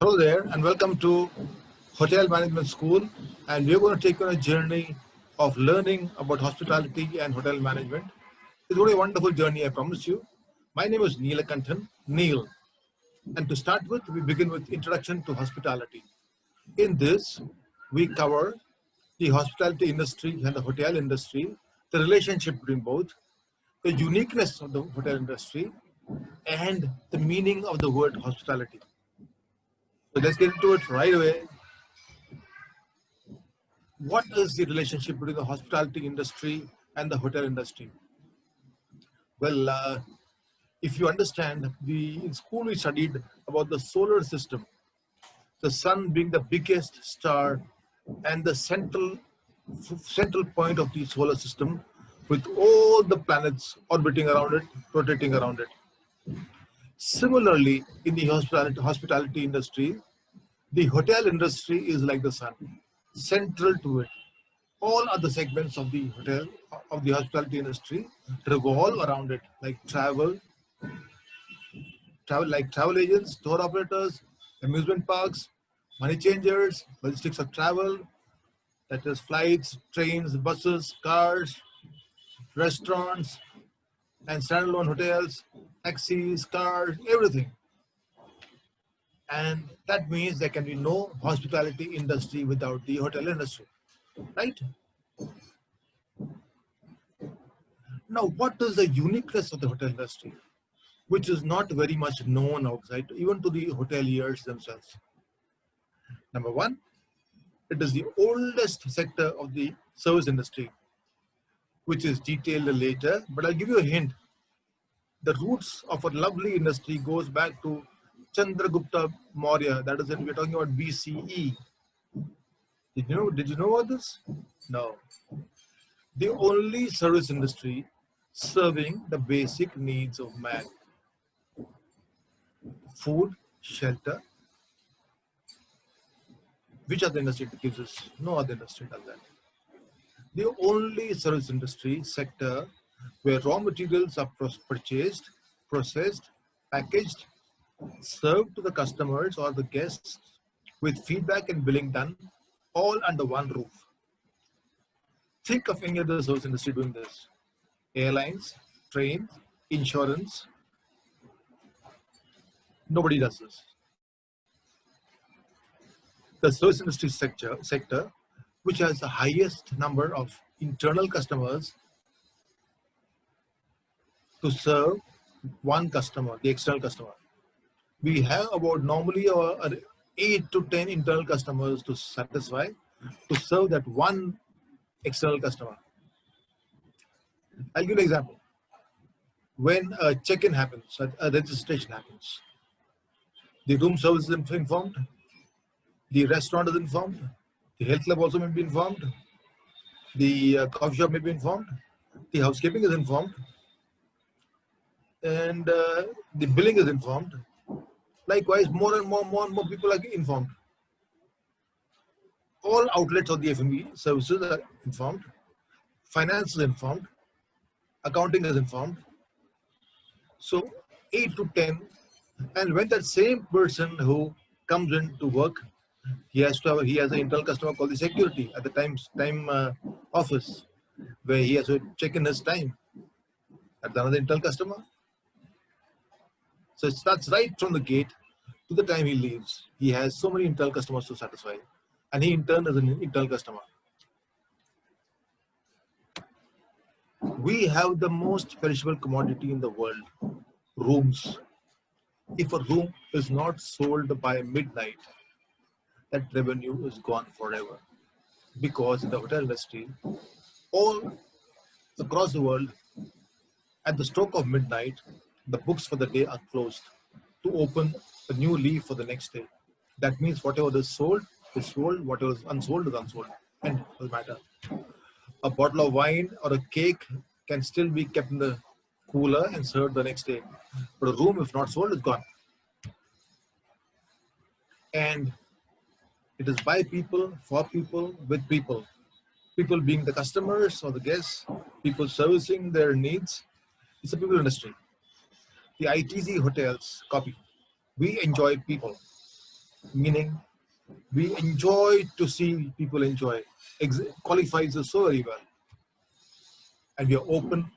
Hello there, and welcome to Hotel Management School. And we're going to take you on a journey of learning about hospitality and hotel management. It's going to be a wonderful journey, I promise you. My name is Neelakanthan, Neil. And to start with, we begin with Introduction to Hospitality. In this, we cover the hospitality industry and the hotel industry, the relationship between both, the uniqueness of the hotel industry, and the meaning of the word hospitality. So let's get into it right away. What is the relationship between the hospitality industry and the hotel industry? Well, if you understand, in school we studied about the solar system, the sun being the biggest star and the central point of the solar system, with all the planets orbiting around it, rotating around it. Similarly, in the hospitality industry, the hotel industry is like the sun, central to it. All other segments of the hospitality industry revolve around it, like travel agents, tour operators, amusement parks, money changers, logistics of travel, that is flights, trains, buses, cars, restaurants, and standalone hotels, taxis, cars, everything. And that means there can be no hospitality industry without the hotel industry, right? Now, what is the uniqueness of the hotel industry, which is not very much known outside, even to the hoteliers themselves? Number one, it is the oldest sector of the service industry, which is detailed later, but I'll give you a hint. The roots of a lovely industry goes back to Chandragupta Maurya, that is, we're talking about BCE. Did you know about this? No. The only service industry serving the basic needs of man: food, shelter. Which other industry gives us? No other industry does that. The only service industry sector where raw materials are purchased, processed, packaged, served to the customers or the guests with feedback and billing done all under one roof. Think of any other service industry doing this. Airlines, trains, insurance. Nobody does this. The service industry sector, which has the highest number of internal customers to serve one customer, the external customer. We have about normally 8 to 10 internal customers to satisfy, to serve that one external customer. I'll give you an example. When a check-in happens, a registration happens, the room service is informed, the restaurant is informed, the health club also may be informed, the coffee shop may be informed, the housekeeping is informed, and the billing is informed. Likewise, more and more people are informed. All outlets of the F&B services are informed, finance is informed, accounting is informed. So 8 to 10, and when that same person who comes in to work, he has an internal customer called the security at the time office, where he has to check in his time. That's another internal customer. So it starts right from the gate to the time he leaves. He has so many internal customers to satisfy, and he in turn is an internal customer. We have the most perishable commodity in the world: rooms. If a room is not sold by midnight, that revenue is gone forever. Because in the hotel industry, all across the world, at the stroke of midnight, the books for the day are closed to open a new leaf for the next day. That means whatever is sold, whatever is unsold, and it doesn't matter. A bottle of wine or a cake can still be kept in the cooler and served the next day. But a room, if not sold, is gone. And it is by people, for people, with people. People being the customers or the guests, people servicing their needs. It's a people industry. The ITZ hotels copy. We enjoy people. meaning we enjoy to see people enjoy. Qualifies us so very well. And we are open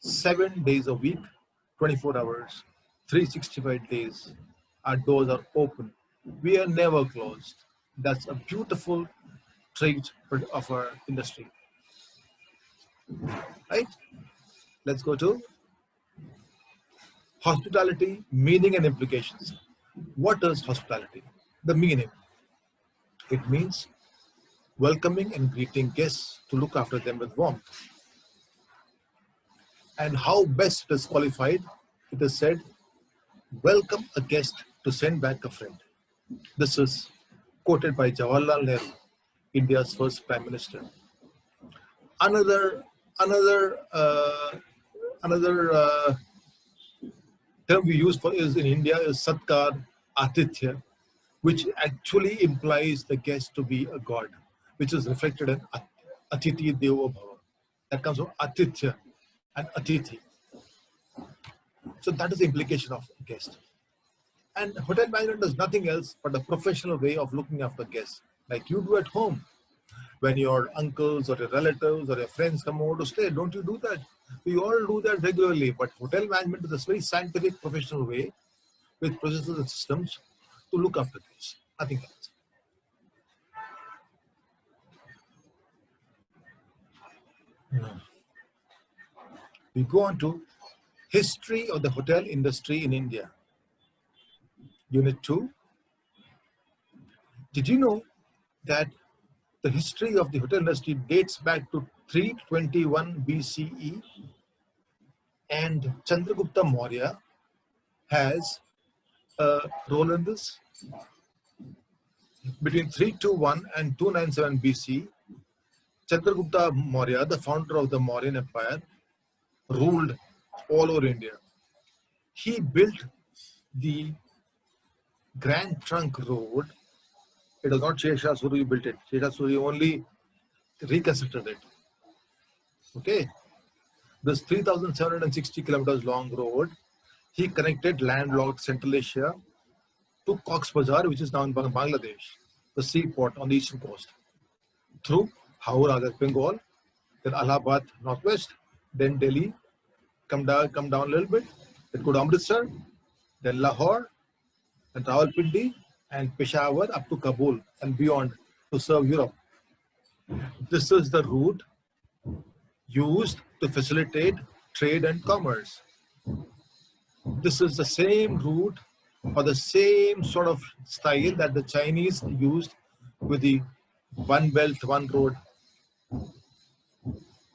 7 days a week, 24 hours, 365 days. Our doors are open. We are never closed. That's a beautiful trait of our industry. Right? Let's go to hospitality, meaning and implications. What is hospitality? The meaning. It means welcoming and greeting guests to look after them with warmth. And how best it is qualified, it is said, welcome a guest to send back a friend. This is quoted by Jawaharlal Nehru, India's first Prime Minister. Another term we use for is in India is Satkar Atithya, which actually implies the guest to be a god, which is reflected in Atithi Devo Bhava. That comes from Atithya and Atithi. So that is the implication of a guest. And hotel management is nothing else but a professional way of looking after guests, like you do at home. When your uncles or your relatives or your friends come over to stay, don't you do that? We all do that regularly, but hotel management is a very scientific, professional way with processes and systems to look after guests, nothing else. We go on to history of the hotel industry in India. Unit 2. Did you know that the history of the hotel industry dates back to 321 BCE, and Chandragupta Maurya has a role in this? Between 321 and 297 BC, Chandragupta Maurya, the founder of the Mauryan Empire, ruled all over India. He built the Grand Trunk Road. It was not Shesha Suri who built it. Shesha Suri only reconstructed it. Okay. This 3,760 kilometers long road, he connected landlocked Central Asia to Cox's Bazar, which is now in Bangladesh, the seaport on the eastern coast, through Howrah, Bengal, then Allahabad, northwest, then Delhi, come down a little bit, then go to Amritsar, then Lahore, and Rawalpindi, and Peshawar up to Kabul and beyond to serve Europe. This is the route used to facilitate trade and commerce. This is the same route or the same sort of style that the Chinese used with the One Belt, One Road,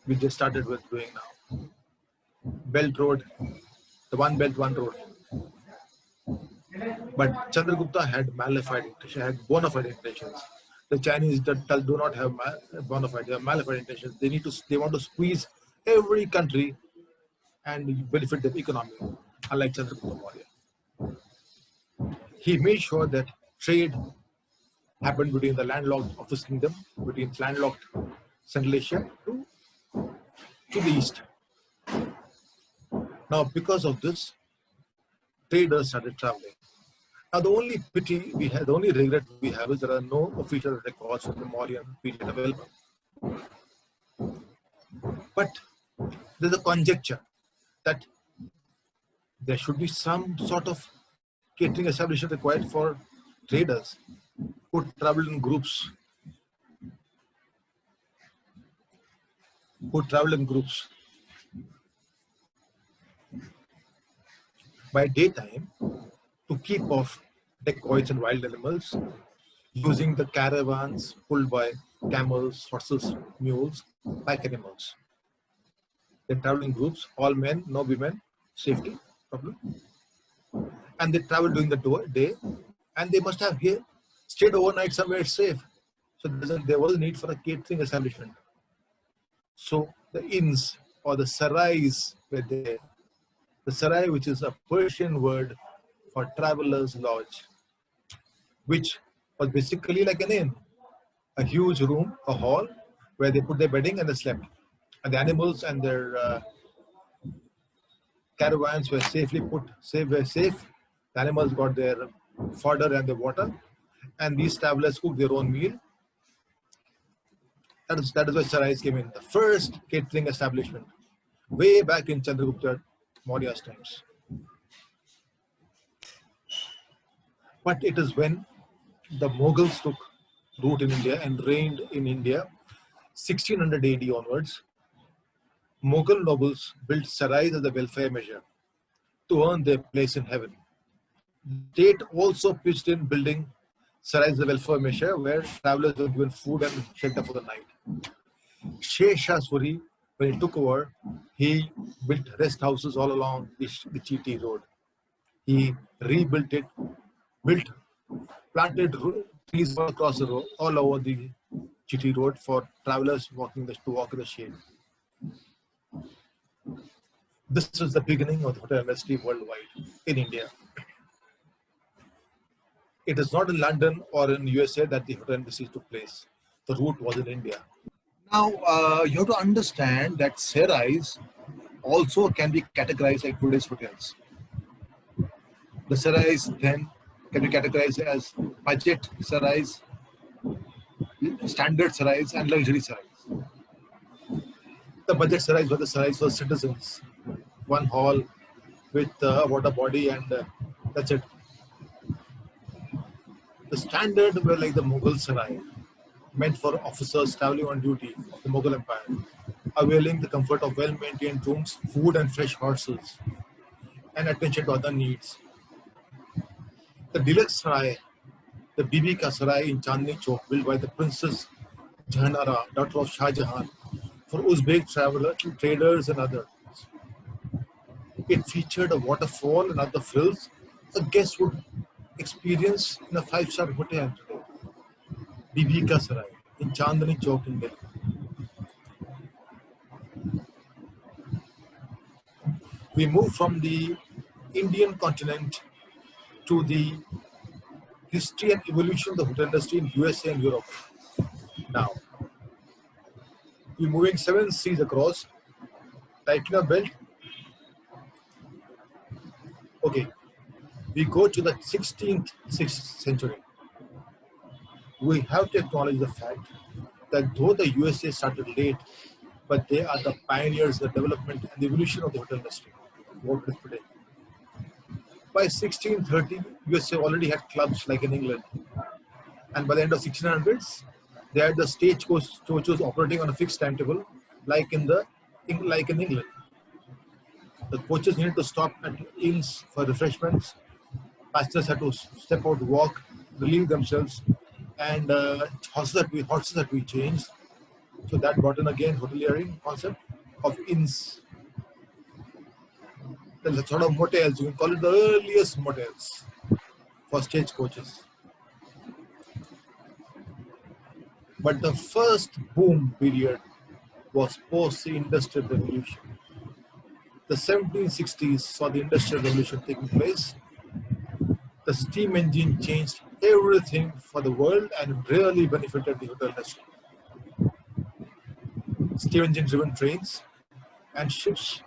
which they started with doing now. Belt Road, the One Belt, One Road. But Chandragupta had malified intentions, had bona fide intentions. The Chinese do not have bona fide, they have malified intentions. They want to squeeze every country and benefit the economy, unlike Chandragupta Maurya. He made sure that trade happened between the landlocked of his kingdom, between landlocked Central Asia to the east. Now, because of this, traders started traveling. Now, the only pity we have, the only regret we have is there are no official records of the Mauryan period available. But there's a conjecture that there should be some sort of catering establishment required for traders who travel in groups. By daytime, to keep off dacoits and wild animals, using the caravans pulled by camels, horses, mules, pack animals. They travel in groups, all men, no women, safety problem. And they travel during the day, and they must have stayed overnight somewhere safe. So there was a need for a catering establishment. So the inns or the sarais were there. The sarai, which is a Persian word for traveler's lodge, which was basically like an inn, a huge room, a hall, where they put their bedding and they slept. And the animals and their caravans were safely put, were safe. The animals got their fodder and the water, and these travelers cook their own meal. That is why Sarais came in, the first catering establishment, way back in Chandragupta Maurya's times. But it is when the Mughals took root in India and reigned in India, 1600 AD onwards, Mughal nobles built sarais as a welfare measure to earn their place in heaven. The state also pitched in building sarais as a welfare measure where travelers were given food and shelter for the night. Sheikh Shah Suri, when he took over, he built rest houses all along the Chiti road. He rebuilt it, built, planted trees all across the road, all over the Chiti road for travelers to walk in the shade. This was the beginning of the hotel industry worldwide in India. It is not in London or in USA that the hotel industry took place. The root was in India. Now, you have to understand that Serais also can be categorized like today's hotels. The Serais then can be categorized as budget Serais, standard Serais, and luxury Serais. The budget Serais were the Serais for citizens. One hall with a water body, and that's it. The standard were like the Mughal Sarai, meant for officers traveling on duty of the Mughal Empire, availing the comfort of well-maintained rooms, food and fresh horses, and attention to other needs. The deluxe Sarai, the Bibi Ka Sarai in Chandni Chowk, built by the Princess Jahanara, daughter of Shah Jahan, for Uzbek travelers, traders and others. It featured a waterfall and other frills a guest would experience in a five-star hotel today. Bibi Ka Sarai in Chandni Chowk in Delhi. We move from the Indian continent to the history and evolution of the hotel industry in USA and Europe. Now, we're moving 7 seas across, tightening our belt. Okay, we go to the 16th century. We have to acknowledge the fact that though the USA started late, but they are the pioneers in the development and the evolution of the hotel industry. What it is today. By 1630, USA already had clubs like in England. And by the end of 1600s, they had the stagecoaches operating on a fixed timetable, like in England. The coaches needed to stop at inns for refreshments. Passengers had to step out, walk, relieve themselves, and horses had to be changed. So that brought in again hoteliering concept of inns. There's a sort of motels, you can call it the earliest motels for stagecoaches. But the first boom period was post the Industrial Revolution. The 1760s saw the Industrial Revolution taking place. The steam engine changed everything for the world and really benefited the hotel industry. Steam engine driven trains and ships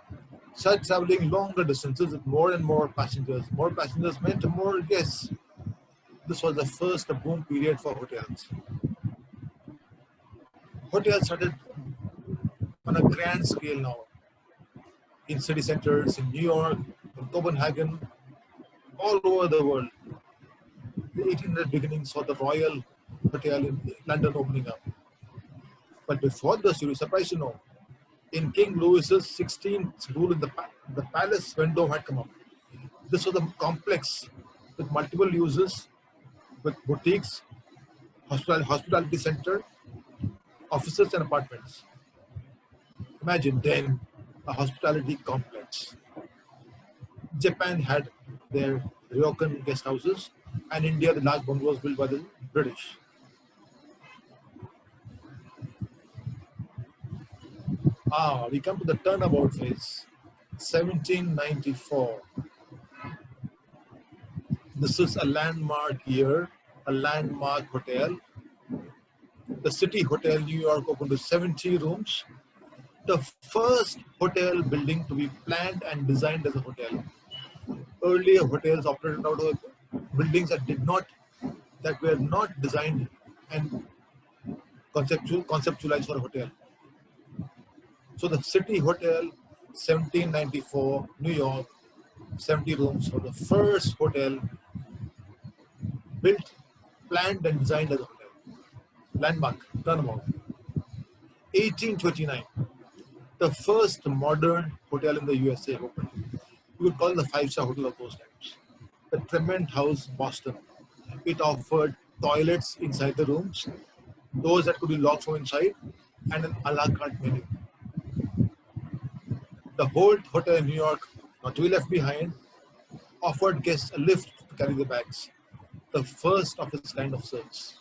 started traveling longer distances with more and more passengers. More passengers meant more guests. This was the first boom period for hotels. Hotels started on a grand scale now in city centers, in New York, in Copenhagen, all over the world. The 1800 beginning saw the Royal Hotel in London opening up. But before this, you will be surprised to know, in King Louis's 16th rule in the palace Vendome had come up. This was a complex with multiple uses, with boutiques, hospitality center, offices and apartments. Imagine then a hospitality complex. Japan had their ryokan guest houses, and India the large bungalows built by the British. We come to the Turnabout Phase, 1794. This is a landmark year, a landmark hotel. The City Hotel, New York, opened to 70 rooms. The first hotel building to be planned and designed as a hotel. Earlier hotels operated out of buildings that were not designed and conceptualized for a hotel. So the City Hotel, 1794, New York, 70 rooms for the first hotel built, planned and designed as a hotel. Landmark, Turnabout. 1829, the first modern hotel in the USA opened. You would call it the five-star hotel of those times. The Tremont House, Boston. It offered toilets inside the rooms, doors that could be locked from inside, and an a la carte menu. The Holt Hotel in New York, not to be left behind, offered guests a lift to carry their bags, the first of its kind of service.